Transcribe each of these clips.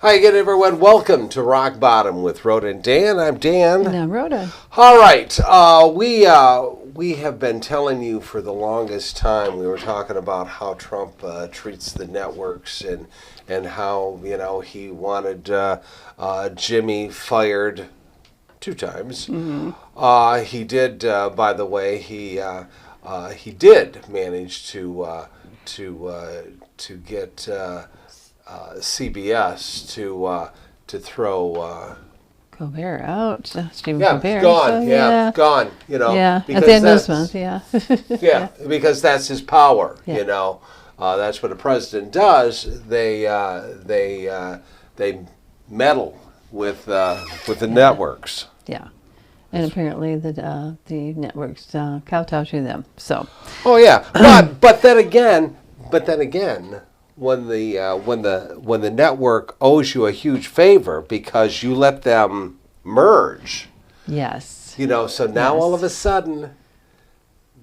Hi again, everyone. Welcome to Rock Bottom with Rhoda and Dan. I'm Dan. And I'm Rhoda. All right. We have been telling you for the longest time. We were talking about how Trump treats the networks and how he wanted Jimmy fired 2 times. Mm-hmm. He did. By the way, he did manage to get CBS to throw Colbert out. Stephen yeah, Colbert. gone. So, yeah, gone. Yeah, at the end of this month. Yeah. yeah, because that's his power. Yeah. That's what a president does. They meddle with the networks. Yeah. And apparently the networks kowtow to them. So. Oh yeah, but then again, when the network owes you a huge favor because you let them merge. Yes. So now all of a sudden,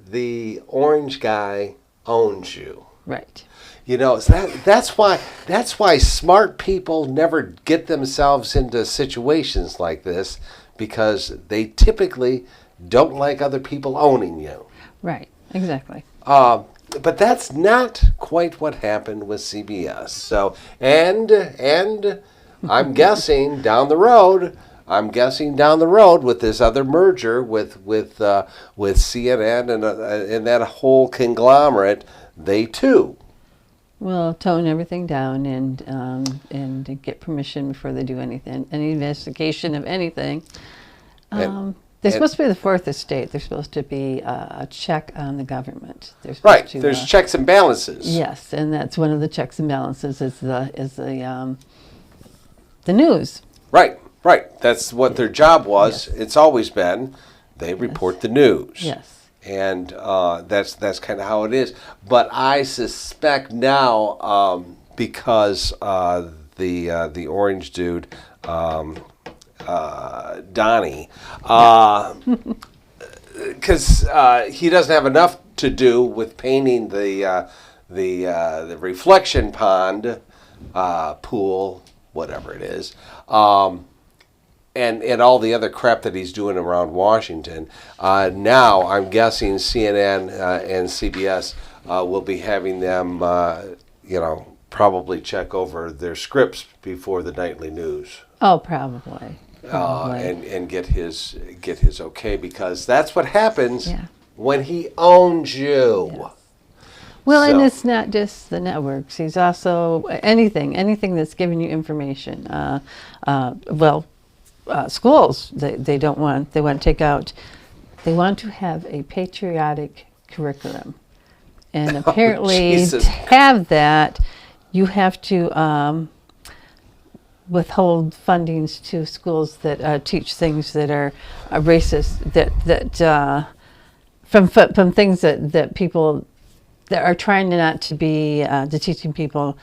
the orange guy owns you. Right. So that's why smart people never get themselves into situations like this, because they typically don't like other people owning you. Right. Exactly. But that's not quite what happened with CBS. So and I'm guessing down the road with this other merger with CNN and that whole conglomerate, they too We'll tone everything down and get permission before they do anything, any investigation of anything. They're supposed to be the fourth estate. They're supposed to be a check on the government. Right. There's checks and balances. Yes, and that's one of the checks and balances is the news. Right. That's what their job was. Yes. It's always been. They report the news. Yes. And that's kind of how it is. But I suspect now, because the orange dude, Donnie, because he doesn't have enough to do with painting the reflection pond, pool, whatever it is, and all the other crap that he's doing around Washington. Now I'm guessing CNN and CBS will be having them, probably check over their scripts before the nightly news. Oh, probably. And get his okay, because that's what happens when he owns you. Yes. Well, and it's not just the networks. He's also anything that's giving you information. Schools they don't want. They want to take out. They want to have a patriotic curriculum, and apparently to have that, you have to withhold fundings to schools that teach things that are racist, that from things that people that are trying to teaching people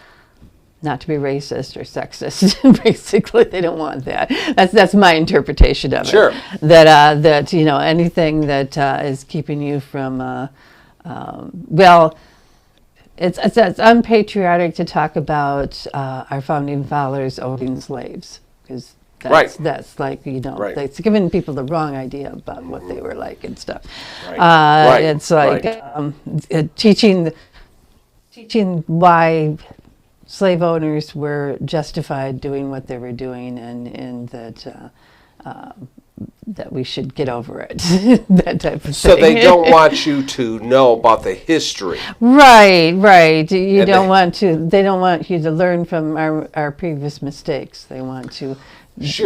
not to be racist or sexist. Basically, they don't want that. That's my interpretation of it. Sure. That anything that is keeping you from It's unpatriotic to talk about our founding fathers owning slaves, because that's like it's giving people the wrong idea about what they were like and stuff. It's like teaching why slave owners were justified doing what they were doing, and that we should get over it. That type of thing. So they don't want you to know about the history. Right. They don't want you to learn from our previous mistakes. They want to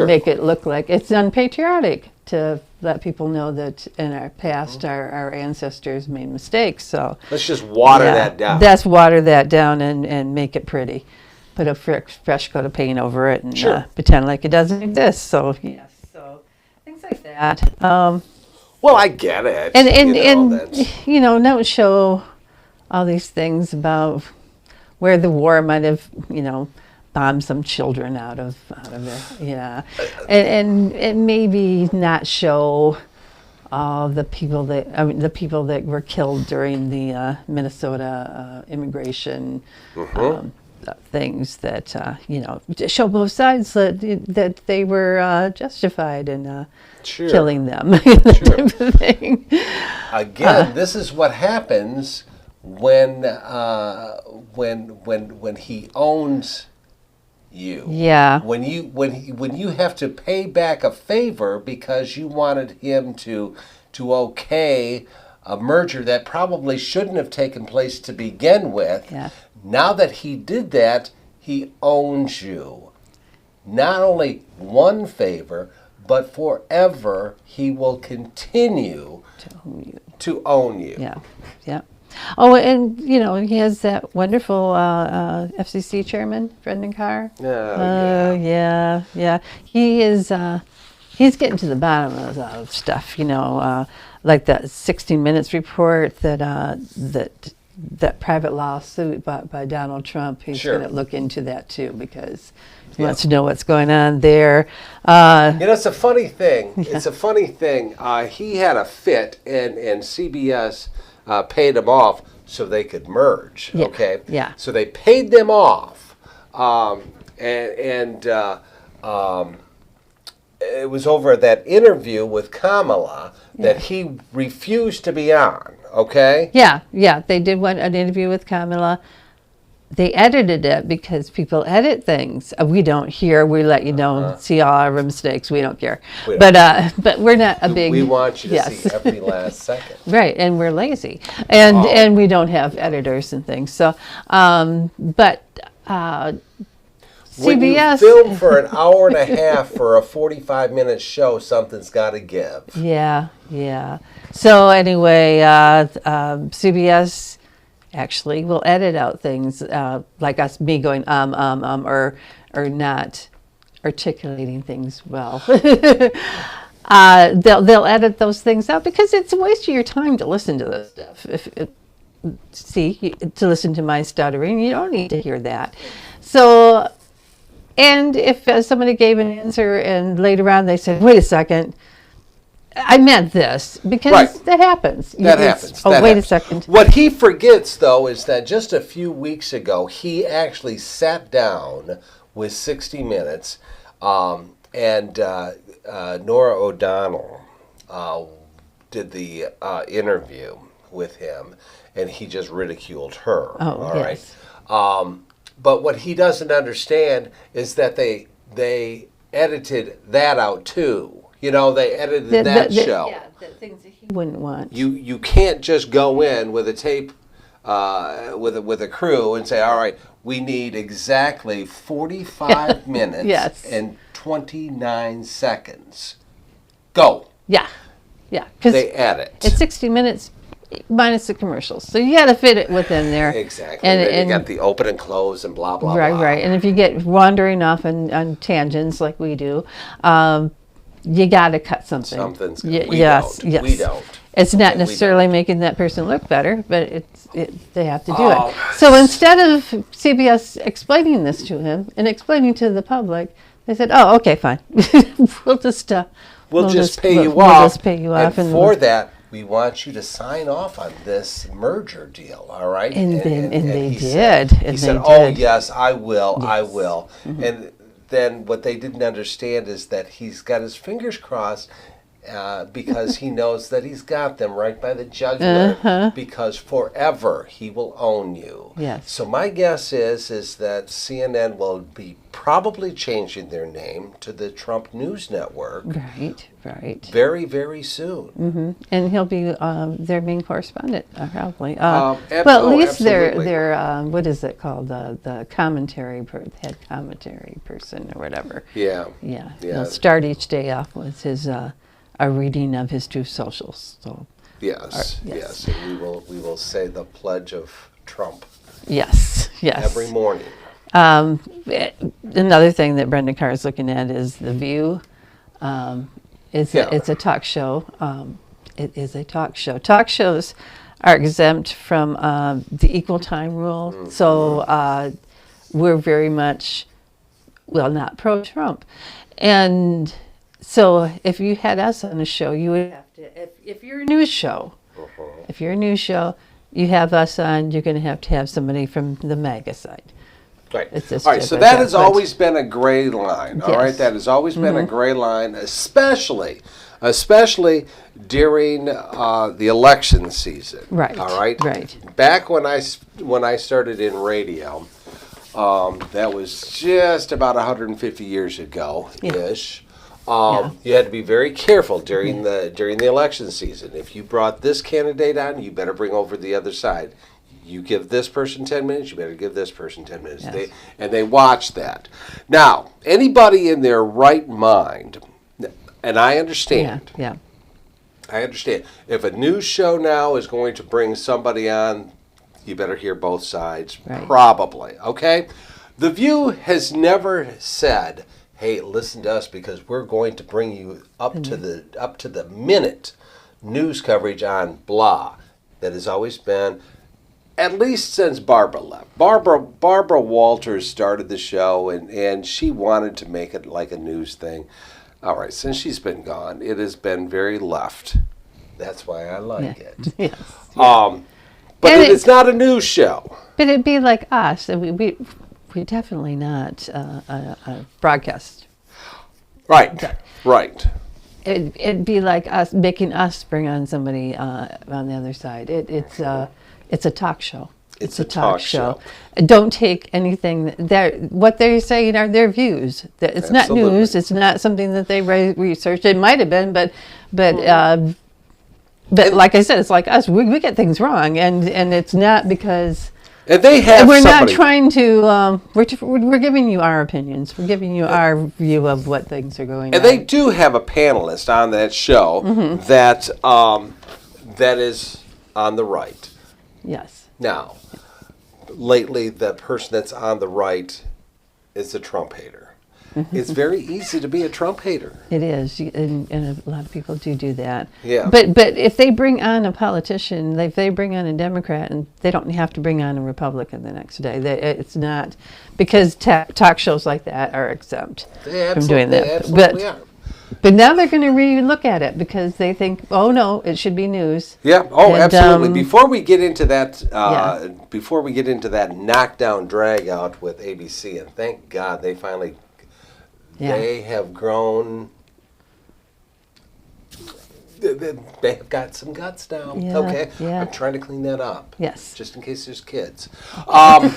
make it look like it's unpatriotic to let people know that in our past our ancestors made mistakes. So let's just water that down. Let's water that down and make it pretty. Put a fresh coat of paint over it and pretend like it doesn't exist. So yes. Like that. Well, I get it. And don't show all these things about where the war might have, bombed some children out of it. And maybe not show all the people that were killed during the Minnesota immigration things that to show both sides that they were justified in Sure. killing them, type of thing. Again, this is what happens when he owns you. Yeah. When you have to pay back a favor because you wanted him to okay a merger that probably shouldn't have taken place to begin with. Yeah. Now that he did that, he owns you. Not only one favor, but forever he will continue to own you. Yeah, yeah. Oh, and he has that wonderful FCC chairman, Brendan Carr. Oh, yeah. He is. He's getting to the bottom of stuff. Like that 60 Minutes report that private lawsuit by Donald Trump. He's Sure. going to look into that too because he wants to know what's going on there. It's a funny thing. It's a funny thing. He had a fit, and CBS paid him off so they could merge. Yeah, Okay. yeah. So they paid them off, it was over that interview with Kamala that he refused to be on. Okay. Yeah. They did an interview with Kamala. They edited it because people edit things. We don't here. We let you know, see all our mistakes. We don't care. But we're not a big. We want you to see every last second. Right, and we're lazy, and we don't have editors and things. So, When CBS you film for an hour and a half for a 45-minute show, something's got to give. Yeah. So anyway, CBS actually will edit out things like me going or not articulating things well. They'll edit those things out because it's a waste of your time to listen to this stuff. To listen to my stuttering, you don't need to hear that. So, and if somebody gave an answer and later on they said, "Wait a second, I meant this," because that happens. That happens. Wait a second. What he forgets, though, is that just a few weeks ago, he actually sat down with 60 Minutes, and Nora O'Donnell did the interview with him, and he just ridiculed her. Oh, all yes. right. But what he doesn't understand is that they edited that out too. They edited that show. Yeah, the things that he wouldn't want. You can't just go in with a tape with a crew and say, all right, we need exactly 45 minutes and 29 seconds. Go. Yeah. Because they edit. It's 60 minutes minus the commercials. So you got to fit it within there. Exactly. And you got the open and close and blah, blah, blah. Right. And if you get wandering off on tangents like we do, you got to cut something. Yes. We don't. It's not necessarily making that person look better, but they have to do it. So instead of CBS explaining this to him and explaining to the public, they said, "Oh, okay, fine. We'll just pay you off. And for that, we want you to sign off on this merger deal, all right?" And they did. He said, "Oh, yes, I will. Yes. I will." Mm-hmm. And then what they didn't understand is that he's got his fingers crossed because he knows that he's got them right by the jugular because forever he will own you. Yes. So my guess is that CNN will be probably changing their name to the Trump News Network. Right. Very, very soon. Mm-hmm. And he'll be their main correspondent, probably. Well, at least absolutely. they're what is it called? The commentary, head commentary person or whatever. Yeah. He'll start each day off with his a reading of his Truth Socials. So. Yes. And we will say the pledge of Trump. Yes. Every morning. Another thing that Brendan Carr is looking at is The View. It's a talk show. It is a talk show. Talk shows are exempt from the equal time rule. Mm-hmm. So we're very much, not pro-Trump. And so if you had us on a show, you would have to, if you're a news show, you have us on, you're going to have somebody from the MAGA side. Right. It's just all right. So stupid, that but- has always been a gray line. All right. Yes. That has always been a gray line, especially during the election season. Right. All right. Right. Back when I started in radio, that was just about 150 years ago ish. You had to be very careful during the election season. If you brought this candidate on, you better bring over the other side. You give this person 10 minutes, you better give this person 10 minutes. Yes. They watch that. Now, anybody in their right mind, and I understand. Yeah. I understand. If a news show now is going to bring somebody on, you better hear both sides, Right. probably. Okay? The View has never said, "Hey, listen to us because we're going to bring you up to the minute news coverage on blah." That has always been, at least since Barbara left. Barbara Walters started the show, and she wanted to make it like a news thing. All right, since she's been gone, it has been very left. That's why I like it. Yes. But And it's not a news show. But it'd be like us. We're definitely not a broadcast. Right, right. It'd be like us making us bring on somebody on the other side. It's a talk show. It's a talk show. Don't take anything what they're saying are their views. It's not Absolutely. news. It's not something that they researched. It might have been, but like I said, it's like us. We get things wrong, and it's not because. And they have We're not somebody. trying to. We're giving you our opinions. We're giving you our view of what things are going on. And they do have a panelist on that show that is on the right. Yes. Now, lately, the person that's on the right is a Trump hater. It's very easy to be a Trump hater. It is, and a lot of people do that. Yeah. But if they bring on a politician, if they bring on a Democrat, and they don't have to bring on a Republican the next day. It's not because talk shows like that are exempt from doing that. They absolutely are. But now they're going to relook at it because they think, oh no, it should be news. Yeah. Oh, And, absolutely. Before we get into that, Yeah. before we get into that knockdown drag out with ABC, and thank God they finally, they have grown. They have got some guts now. Yeah, Okay. yeah. I'm trying to clean that up. Yes. Just in case there's kids. God,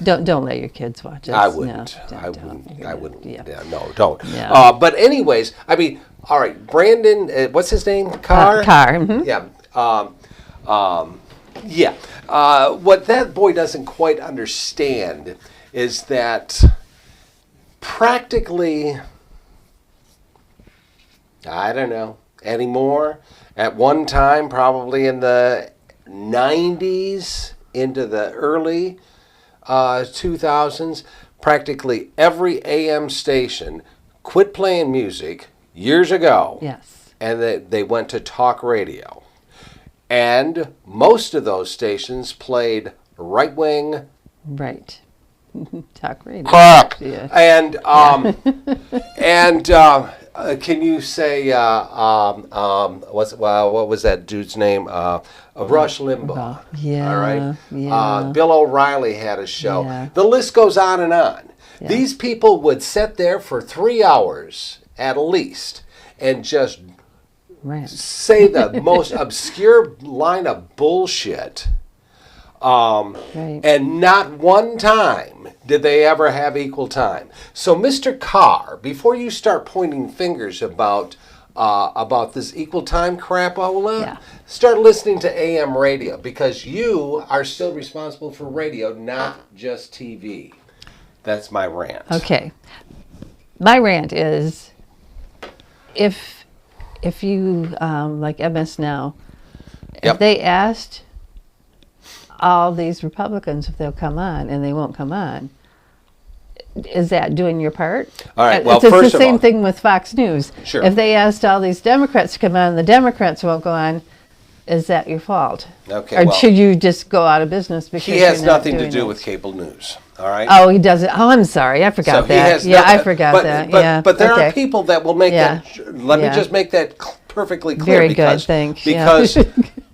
don't let your kids watch it. I wouldn't. No, I don't. wouldn't. I wouldn't. Yeah. Yeah. No, don't. Yeah. But anyways, I mean, all right, Brandon. What's his name? Carr. Carr. Mhm. Yeah. Yeah. What that boy doesn't quite understand is that practically, I don't know anymore. At one time, probably in the 90s into the early 2000s, practically every AM station quit playing music years ago. Yes. And they went to talk radio. And most of those stations played right-wing Right. Talk radio. crap. Yeah. And can you say what was that dude's name? Rush Limbaugh. Yeah. All right. Yeah. Bill O'Reilly had a show. Yeah. The list goes on and on. Yeah. These people would sit there for 3 hours at least and just Right. say the most obscure line of bullshit. Right. And not one time did they ever have equal time. So, Mr. Carr, before you start pointing fingers about this equal time crap, Yeah. start listening to AM radio because you are still responsible for radio, not just TV. That's my rant. Okay. My rant is if you like MS Now, Yep. if they asked all these Republicans if they'll come on and they won't come on, is that doing your part? All right, well, it's first the of same all- thing with Fox News. Sure. If they asked all these Democrats to come on and the Democrats won't go on, is that your fault? Okay, Or well- should you just go out of business because He has you're not nothing to doing do it? with cable news. All right. Oh, he does it. Oh, I'm sorry. I forgot So he that. has Yeah, I nothing- forgot but, that. But, yeah. but there okay. are people that will make Yeah. that. Let me Yeah. just make that perfectly clear. Very because, good. Thanks. Because Yeah.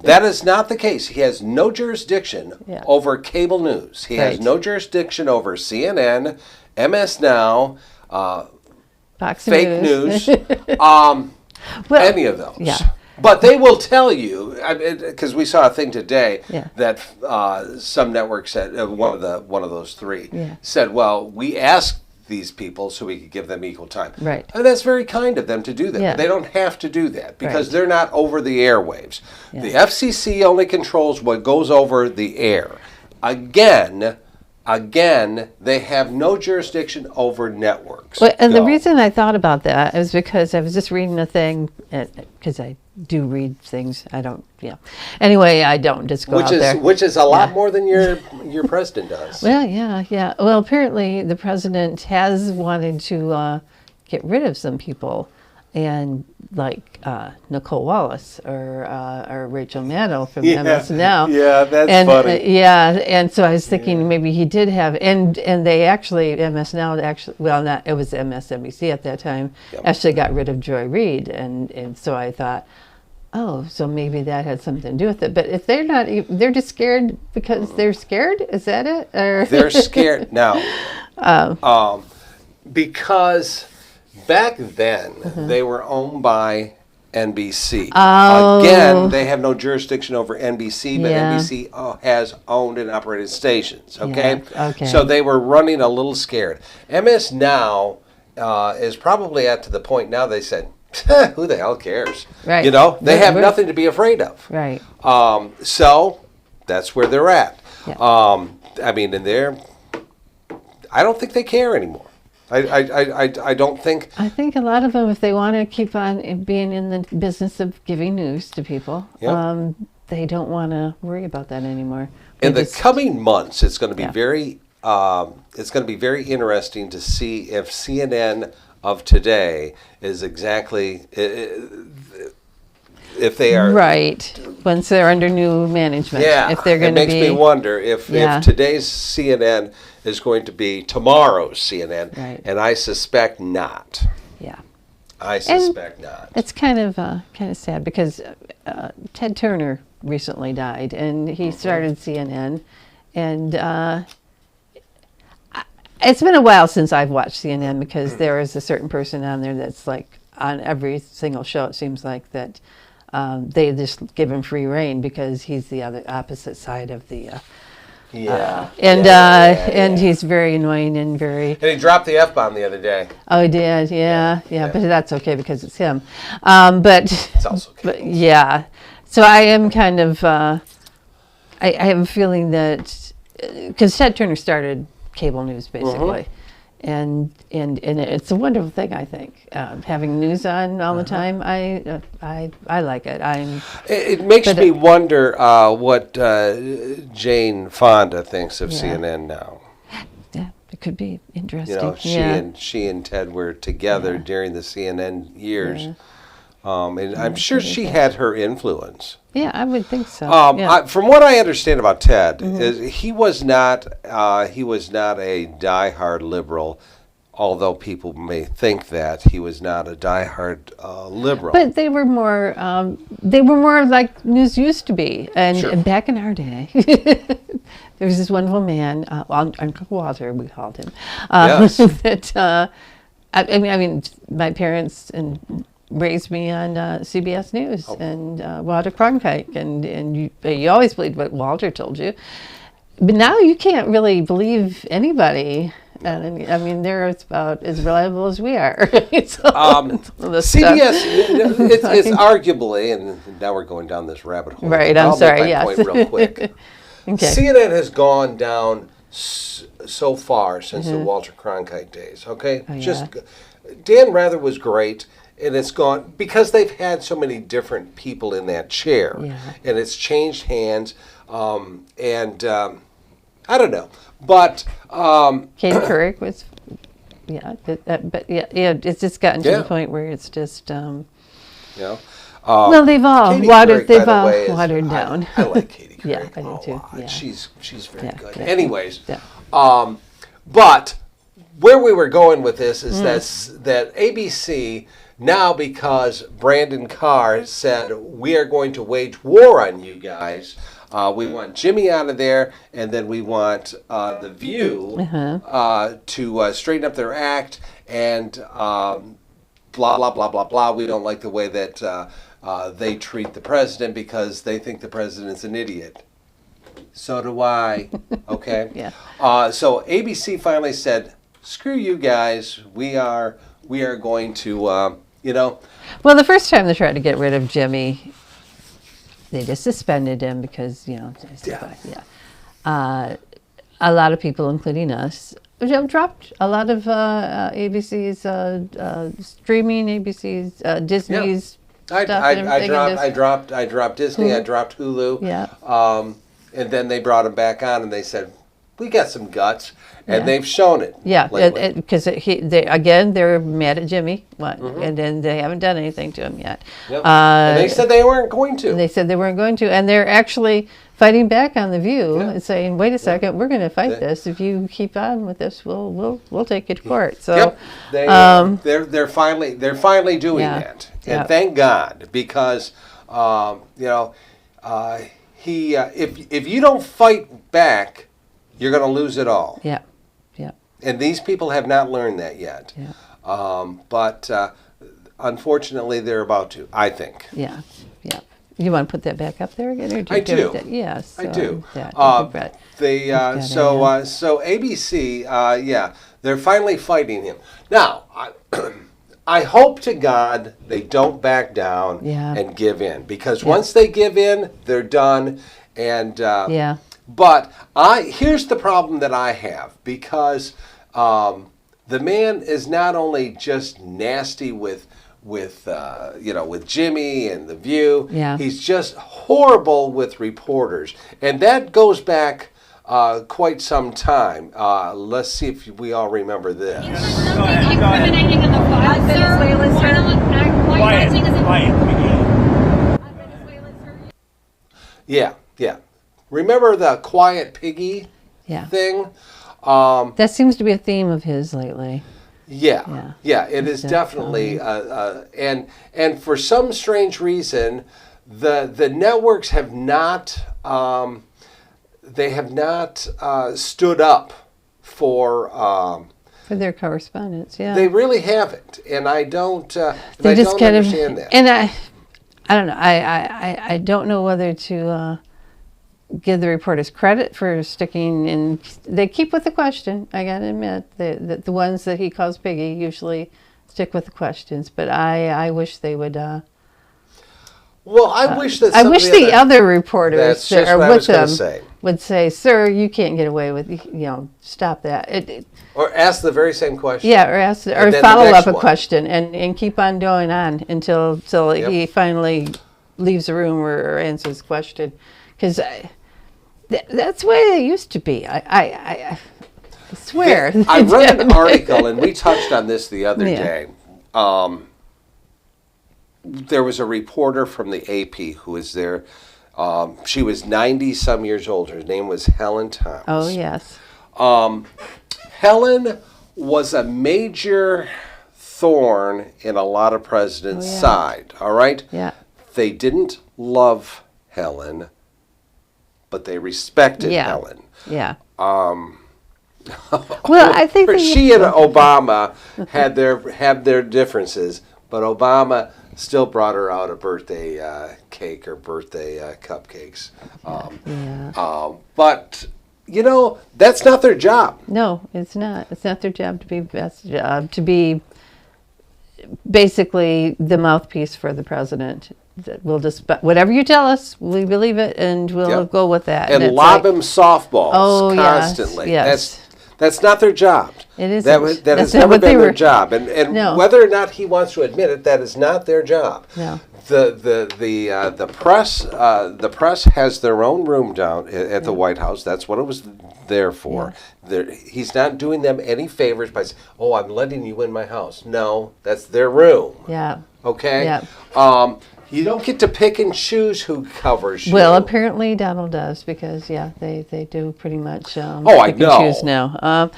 That is not the case. He has no jurisdiction Yeah. over cable news. He has Right. no jurisdiction over CNN, MS Now, Fox fake news, Well, any of those. yeah. But they will tell you, because we saw a thing today Yeah. that some networks said, one of those three Yeah. said, well, we asked these people so we could give them equal time. Right. And that's very kind of them to do that. Yeah. But they don't have to do that because Right. they're not over the airwaves. Yeah. The FCC only controls what goes over the air. Again, they have no jurisdiction over networks. Well, and the Go. reason I thought about that is because I was just reading a thing, because I do read things. I don't, Anyway, I don't just go out there. Which is a lot Yeah. more than your president does. Well, yeah. Well, apparently the president has wanted to get rid of some people, and like Nicole Wallace or Rachel Maddow from MS Now. Yeah, that's And funny. and so I was thinking maybe he did have, and they actually, MS Now actually, well, not, it was MSNBC at that time, Yep. actually got rid of Joy Reid, and so I thought, oh, so maybe that had something to do with it. But if they're not, they're just scared because they're scared. Is that it? Or They're scared now. Because back then they were owned by NBC. Oh. Again, they have no jurisdiction over NBC, but Yeah. NBC has owned and operated stations. Okay. Yeah, okay. So they were running a little scared. MS Now is probably at to the point now they said, who the hell cares? Right. You know, they Right, have right. nothing to be afraid of. Right. So that's where they're at. Yeah. I mean, I don't think they care anymore. I don't think. I think a lot of them, if they want to keep on being in the business of giving news to people, Yep. they don't want to worry about that anymore. In They the just- coming months, it's going to be Yeah. it's going to be very interesting to see if CNN of today is exactly if they are right, once they're under new management. Yeah, If they're going it to makes be. me wonder if Yeah. today's CNN is going to be tomorrow's CNN, Right. and I suspect not. Yeah. I suspect not. It's kind of sad because Ted Turner recently died, and he started CNN, and it's been a while since I've watched CNN because there is a certain person on there that's like on every single show. It seems like that they just give him free reign because he's the opposite side of the. And he's very annoying and very. And he dropped the F-bomb the other day. Oh, he did. Yeah. But that's okay because it's him. But It's also okay. but yeah, so I am kind of. I have a feeling that because Ted Turner started cable news basically, and it's a wonderful thing. I think having news on all the time. I like it. It makes But, me wonder what Jane Fonda thinks of CNN now. Yeah, it could be interesting. You know, yeah. she and Ted were together Yeah. during the CNN years. Yeah. And I'm sure she had her influence. Yeah, I would think so. From what I understand about Ted, is he was not a diehard liberal, although people may think that he was not a diehard liberal. But they were more like news used to be. And Sure. back in our day, there was this wonderful man, Uncle Walter, we called him. Yes. That I mean, my parents raised me on CBS News and Walter Cronkite, and you always believed what Walter told you. But now you can't really believe anybody. And I mean, they're about as reliable as we are. CBS, it's arguably, and now we're going down this rabbit hole. Right, I'll I'm make sorry, my yes. point real quick. Okay. CNN has gone down so far since the Walter Cronkite days. Okay, Oh, yeah. just Dan Rather was great, and it's gone because they've had so many different people in that chair, and it's changed hands. I don't know, but Katie Couric was, but it's just gotten to the point where it's just, you know. well, they've all Katie watered, Couric, by they've the all way, is- watered down. I like Katie Couric. Yeah, I do a too, lot. yeah. She's very Yeah, good. yeah. Anyways, Yeah. but where we were going with this is that ABC Now, because Brandon Carr said, we are going to wage war on you guys, we want Jimmy out of there, and then we want The View to straighten up their act, and blah, blah, blah, blah, blah. We don't like the way that they treat the president because they think the president's an idiot. So do I. Okay? Yeah. So ABC finally said, screw you guys. We are going to, Well, the first time they tried to get rid of Jimmy, they just suspended him because, a lot of people, including us, dropped a lot of ABC's streaming, ABC's Disney's stuff. I dropped Disney. I dropped Hulu. Yeah. And then they brought him back on, and they said, we got some guts, and they've shown it. Yeah, lately. because they're mad at Jimmy, and then they haven't done anything to him yet. Yep. And they said they weren't going to. They said they weren't going to, and they're actually fighting back on The View and saying, "Wait a second, we're going to fight this. If you keep on with this, we'll take you to court." So, they're finally doing that, and thank God, because if you don't fight back, you're going to lose it all. Yeah, yeah. And these people have not learned that yet. Yeah. But unfortunately, they're about to, I think. Yeah, yeah. You want to put that back up there again? Or I do. Yes, I do. So ABC, they're finally fighting him. Now, I hope to God they don't back down and give in, because once they give in, they're done. And but here's the problem that I have, because the man is not only just nasty with Jimmy and The View. He's just horrible with reporters, and that goes back quite some time. Let's see if we all remember this. Incriminating in the file, Venezuela, sir. Yeah. Remember the quiet piggy thing? that seems to be a theme of his lately. Yeah, it is definitely, and for some strange reason, the networks have not stood up for their correspondents. Yeah, they really haven't, and I don't. They just don't understand that. And I don't know. I don't know whether to give the reporters credit for sticking in. They keep with the question. I gotta admit, the ones that he calls Piggy usually stick with the questions. But I wish they would. Well, I wish that. I wish the other reporters that are with them would say, "Sir, you can't get away with stop that." Or ask the very same question. Yeah, or follow up a question and keep on going on until he finally leaves the room or answers the question, because that's the way it used to be. I swear. I read an article, and we touched on this the other day. There was a reporter from the AP who was there. She was 90-some years old. Her name was Helen Thomas. Oh, yes. Helen was a major thorn in a lot of presidents' side, all right? Yeah. They didn't love Helen, but they respected Helen. Yeah. Well, I think she and Obama had their differences, but Obama still brought her out a birthday cake or birthday cupcakes. But that's not their job. No, it's not. It's not their job to be to be basically the mouthpiece for the president. We'll just whatever you tell us, we believe it, and we'll go with that. And lob him softballs constantly. Yes. That's not their job. It isn't. That has never been their job. And whether or not he wants to admit it, that is not their job. No. The press has their own room down at the White House. That's what it was there for. He's not doing them any favors by saying, "Oh, I'm letting you in my house." No, that's their room. Yeah. Okay. Yeah. You don't get to pick and choose who covers you. Well, apparently Donald does, because they do pretty much I pick know. and choose now.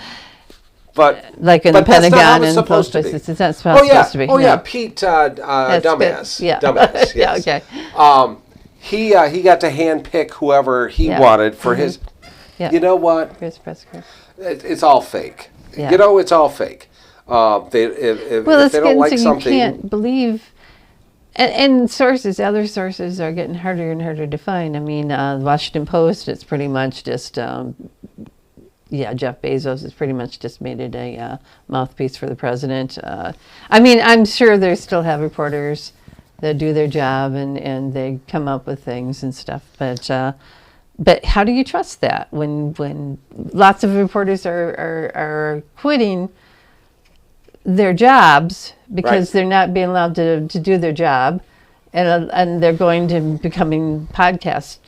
But like in but the that's not how Pentagon it's and supposed those to be. places. It's not supposed to be. Oh no. yeah, Pete, dumbass. good. Yeah. Dumbass. Yeah, Yes. okay. He got to handpick whoever he Yeah. wanted for his. Yeah. You know what? Here's press corps. It's all fake. Yeah. You know, it's all fake. If Well, if it's they don't getting like so you something, can't believe. And other sources are getting harder and harder to find. I mean, Washington Post, it's pretty much just, Jeff Bezos has pretty much just made it a mouthpiece for the president. I mean, I'm sure they still have reporters that do their job and they come up with things and stuff. But how do you trust that when lots of reporters are quitting their jobs because Right. they're not being allowed to do their job, and they're going to becoming podcast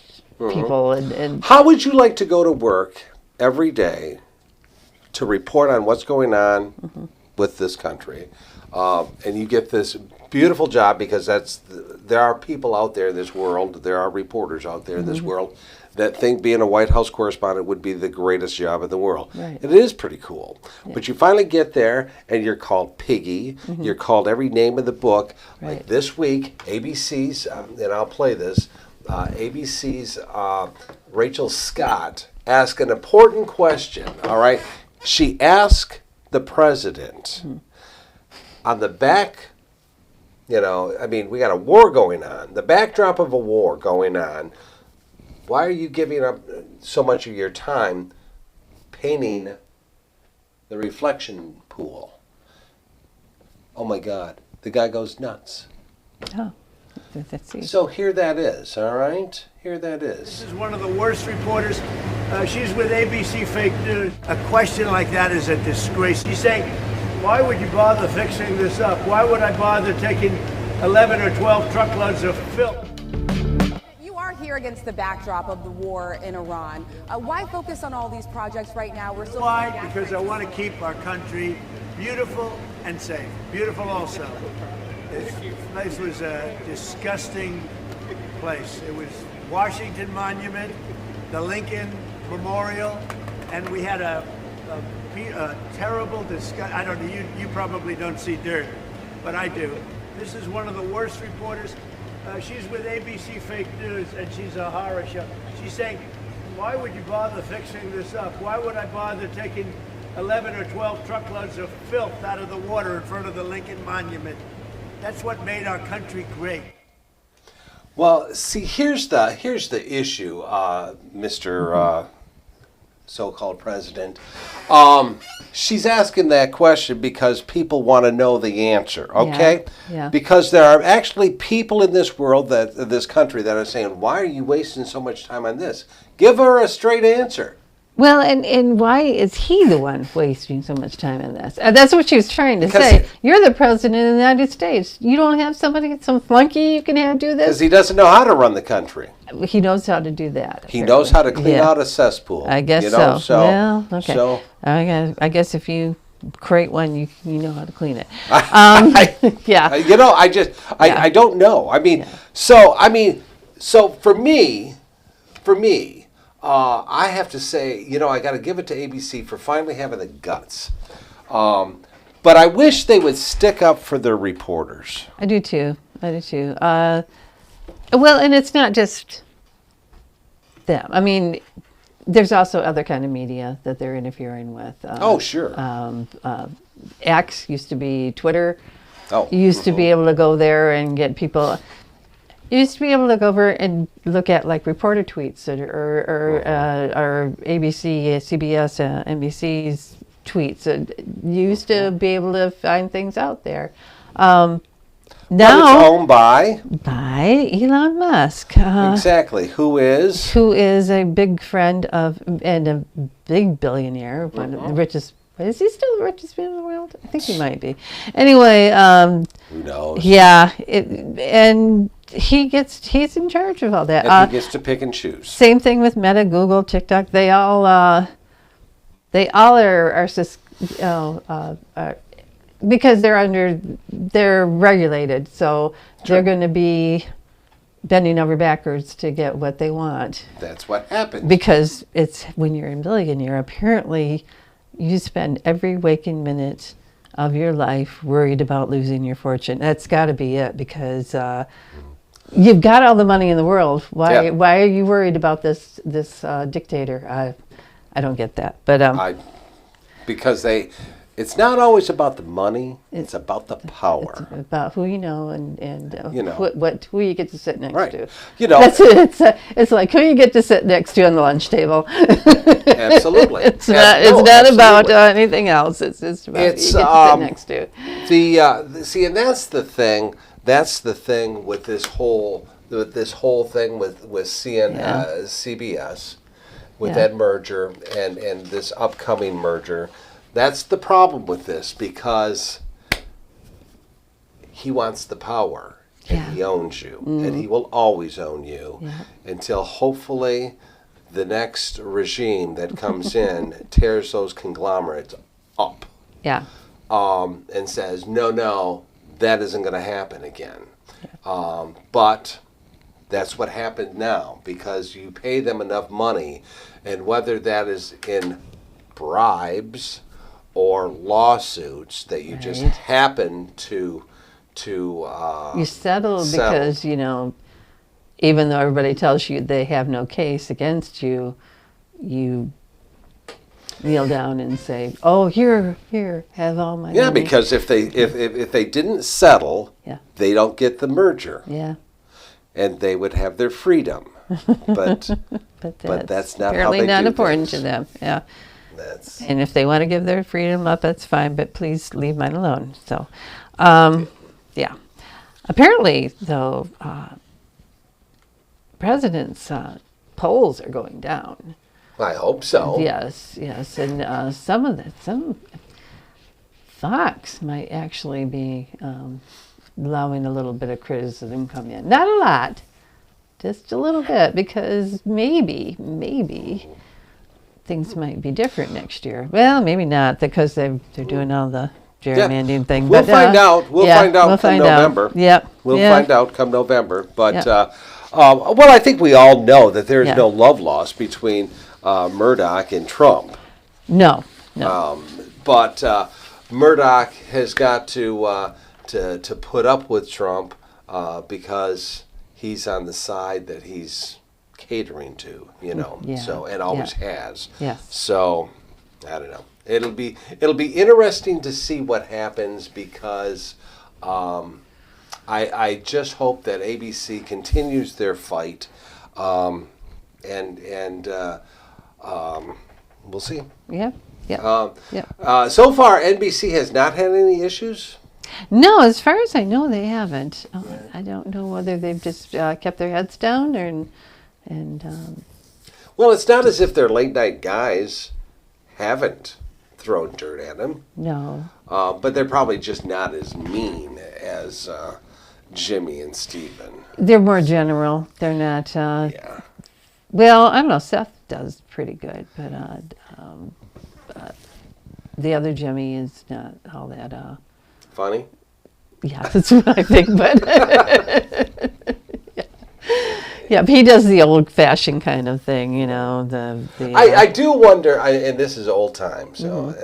people and how would you like to go to work every day to report on what's going on with this country, and you get this beautiful job because there are people out there in this world, there are reporters out there in this world that think being a White House correspondent would be the greatest job in the world. Right. It is pretty cool. Yeah. But you finally get there and you're called Piggy. You're called every name in the book. Right. Like this week, ABC's, and I'll play this, ABC's Rachel Scott asked an important question, all right? She asked the president on the back, we got a war going on, the backdrop of a war going on. Why are you giving up so much of your time painting the reflection pool? Oh my God, the guy goes nuts. oh, that's it. So here that is, all right? Here that is. This is one of the worst reporters. She's with ABC Fake News. A question like that is a disgrace. She's saying, why would you bother fixing this up? Why would I bother taking 11 or 12 truckloads of filth? You are here against the backdrop of the war in Iran. Why focus on all these projects right now? We're still Why? Because I want to keep our country beautiful and safe. Beautiful also. This place was a disgusting place. It was Washington Monument, the Lincoln Memorial, and we had a terrible disgust. I don't know, you probably don't see dirt, but I do. This is one of the worst reporters. She's with ABC Fake News, and she's a horror show. She's saying, why would you bother fixing this up? Why would I bother taking 11 or 12 truckloads of filth out of the water in front of the Lincoln Monument? That's what made our country great. Well, see, here's the issue, Mr. So-called president. She's asking that question because people want to know the answer, okay? Yeah. Because there are actually people in this world, this country, that are saying, why are you wasting so much time on this? Give her a straight answer. Well, and why is he the one wasting so much time in this? That's what she was trying to Because say. You're the president of the United States. You don't have some flunky you can have do Because this? he doesn't know how to run the country. He knows how to do that. He knows how to clean Yeah. out a cesspool. I guess so. Well, okay. So, I guess if you create one, you know how to clean it. Yeah. I don't know. So for me, I have to say, I got to give it to ABC for finally having the guts. But I wish they would stick up for their reporters. I do too. Well, and it's not just them. I mean, there's also other kind of media that they're interfering with. Oh, sure. X used to be Twitter. Oh, You used to be able to go there and get people. You used to be able to go over and look at like reporter tweets or ABC, CBS, NBC's tweets. You used to be able to find things out there. But Now, it's owned by by Elon Musk. exactly who is. Who is a big friend of and a big billionaire, one of the richest. Is he still the richest man in the world? I think he might be. Anyway, Who knows? yeah, and he's in charge of all that. And he gets to pick and choose. Same thing with Meta, Google, TikTok. They all are because they're regulated, so they're going to be bending over backwards to get what they want. That's what happens. Because it's when you're a billionaire, apparently you spend every waking minute of your life worried about losing your fortune. That's got to be it, because you've got all the money in the world. Why? Yeah. Why are you worried about this dictator? I don't get that. But Because it's not always about the money, it's about the it's power. about who you know and You know. who you get to sit next Right. to. You know, That's it. It's like who you get to sit next to on the lunch table. absolutely. It's Yeah, not. no, It's not about absolutely. anything else. It's just about It's, who you get to sit next to. See, and that's the thing. That's the thing with this whole thing with CBS, with Yeah. that merger and this upcoming merger. That's the problem with this, because he wants the power and Yeah. he owns you, and he will always own you until hopefully the next regime that comes in tears those conglomerates up. Yeah. And says, no, that isn't going to happen again. But that's what happened now, because you pay them enough money, and whether that is in bribes or lawsuits that you just Right. happen to You settle because, even though everybody tells you they have no case against you, you kneel down and say, "Oh, here, have all my yeah, money." because if they didn't settle, Yeah. they don't get the merger, Yeah, and they would have their freedom. But but that's not how apparently they not do important things. to them. Yeah, that's and if they want to give their freedom up, that's fine. But please leave mine alone. So, yeah. Apparently, though, presidents' polls are going down. I hope so. Yes, and some Fox might actually be allowing a little bit of criticism come in. Not a lot, just a little bit, because maybe things might be different next year. Well, maybe not, because they're doing all the gerrymandering thing. We'll but, find out. We'll find out we'll come find out. November. Yep. We'll yeah. find out come November. But Yep. well, I think we all know that there's Yeah. no love lost between Murdoch and Trump. No. But Murdoch has got to put up with Trump because he's on the side that he's catering to, Yeah. So, and always has. Yes. So I don't know. It'll be interesting to see what happens, because I just hope that ABC continues their fight, and we'll see. Yeah. So far, NBC has not had any issues. No, as far as I know, they haven't. I don't know whether they've just kept their heads down and Well, it's not as if their late night guys haven't thrown dirt at him, no. but they're probably just not as mean as Jimmy and Stephen. They're more general. They're not. Yeah. Well, I don't know. Seth does pretty good, but the other Jimmy is not all that. Funny? Yeah, that's what I think. But yeah, he does the old-fashioned kind of thing, The I do wonder, and this is old time, so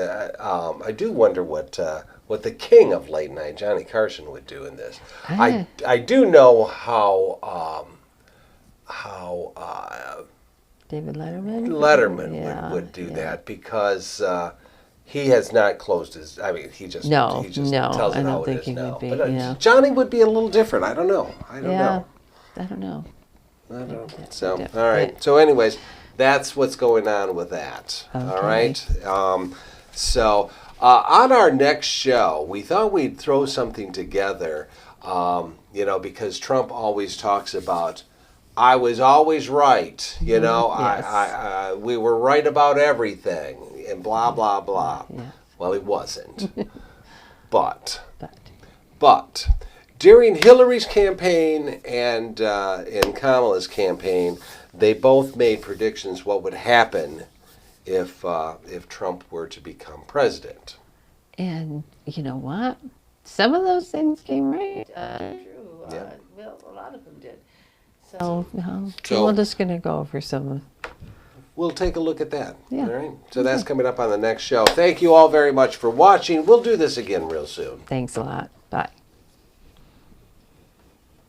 I do wonder what the king of late night, Johnny Carson, would do in this. I do know how David Letterman. Letterman would do that, because he has not closed his. I mean, he just No, tells I it don't how it think is he now. would be, But yeah. Johnny would be a little different. I don't know. I don't Yeah, know. I don't know. I don't know. Yeah, So, yeah, all right. yeah. So, anyways, that's what's going on with that. All Okay. right. So, on our next show, we thought we'd throw something together, because Trump always talks about, I was always right, Yes. we were right about everything, and blah, blah, blah. Yes. Well, he wasn't. But during Hillary's campaign and Kamala's campaign, they both made predictions what would happen if Trump were to become president. And you know what? Some of those things came right true. Yeah. Well, a lot of them did. So, So- we're just going to go over some we'll take a look at that. Yeah. All right. So that's coming up on the next show. Thank you all very much for watching. We'll do this again real soon. Thanks a lot. Bye.